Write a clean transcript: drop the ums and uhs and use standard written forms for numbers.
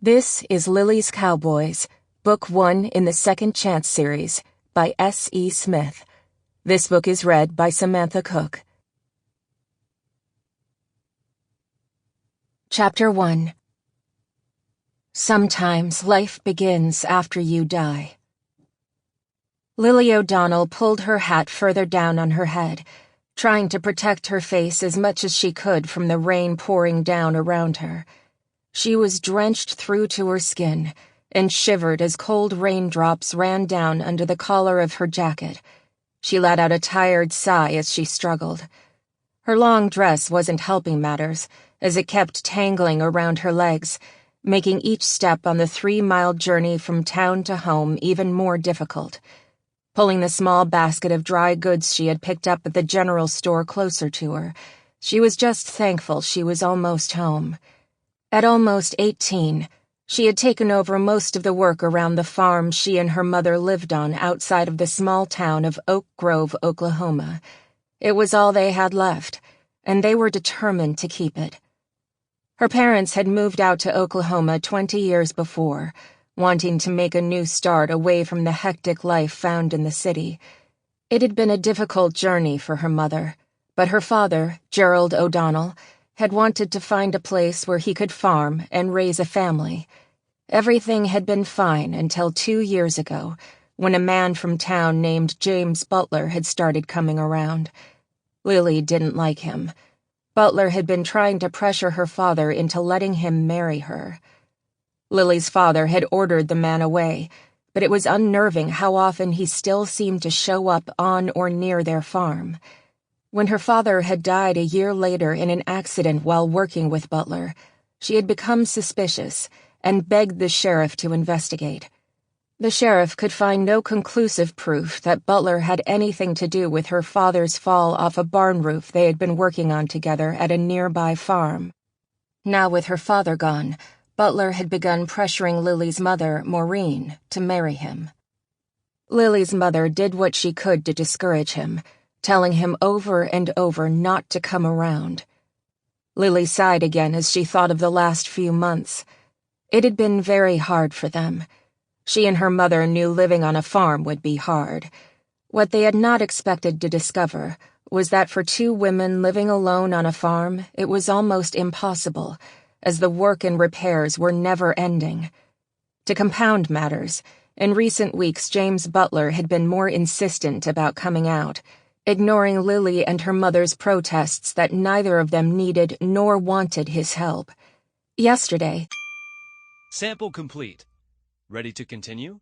This is Lily's Cowboys, Book 1 in the Second Chance series, by S.E. Smith. This book is read by Samantha Cook. Chapter 1. Sometimes life begins after you die. Lily O'Donnell pulled her hat further down on her head, trying to protect her face as much as she could from the rain pouring down around her. She was drenched through to her skin and shivered as cold raindrops ran down under the collar of her jacket. She let out a tired sigh as she struggled. Her long dress wasn't helping matters, as it kept tangling around her legs, making each step on the 3-mile journey from town to home even more difficult. Pulling the small basket of dry goods she had picked up at the general store closer to her, she was just thankful she was almost home. At almost 18, she had taken over most of the work around the farm she and her mother lived on outside of the small town of Oak Grove, Oklahoma. It was all they had left, and they were determined to keep it. Her parents had moved out to Oklahoma 20 years before, wanting to make a new start away from the hectic life found in the city. It had been a difficult journey for her mother, but her father, Gerald O'Donnell, had wanted to find a place where he could farm and raise a family. Everything had been fine until 2 years ago, when a man from town named James Butler had started coming around. Lily didn't like him. Butler had been trying to pressure her father into letting him marry her. Lily's father had ordered the man away, but it was unnerving how often he still seemed to show up on or near their farm. When her father had died a year later in an accident while working with Butler, she had become suspicious and begged the sheriff to investigate. The sheriff could find no conclusive proof that Butler had anything to do with her father's fall off a barn roof they had been working on together at a nearby farm. Now with her father gone, Butler had begun pressuring Lily's mother, Maureen, to marry him. Lily's mother did what she could to discourage him, telling him over and over not to come around. Lily sighed again as she thought of the last few months. It had been very hard for them. She and her mother knew living on a farm would be hard. What they had not expected to discover was that for 2 women living alone on a farm, it was almost impossible, as the work and repairs were never ending. To compound matters, in recent weeks James Butler had been more insistent about coming out, ignoring Lily and her mother's protests that neither of them needed nor wanted his help. Yesterday, Sample complete. Ready to continue?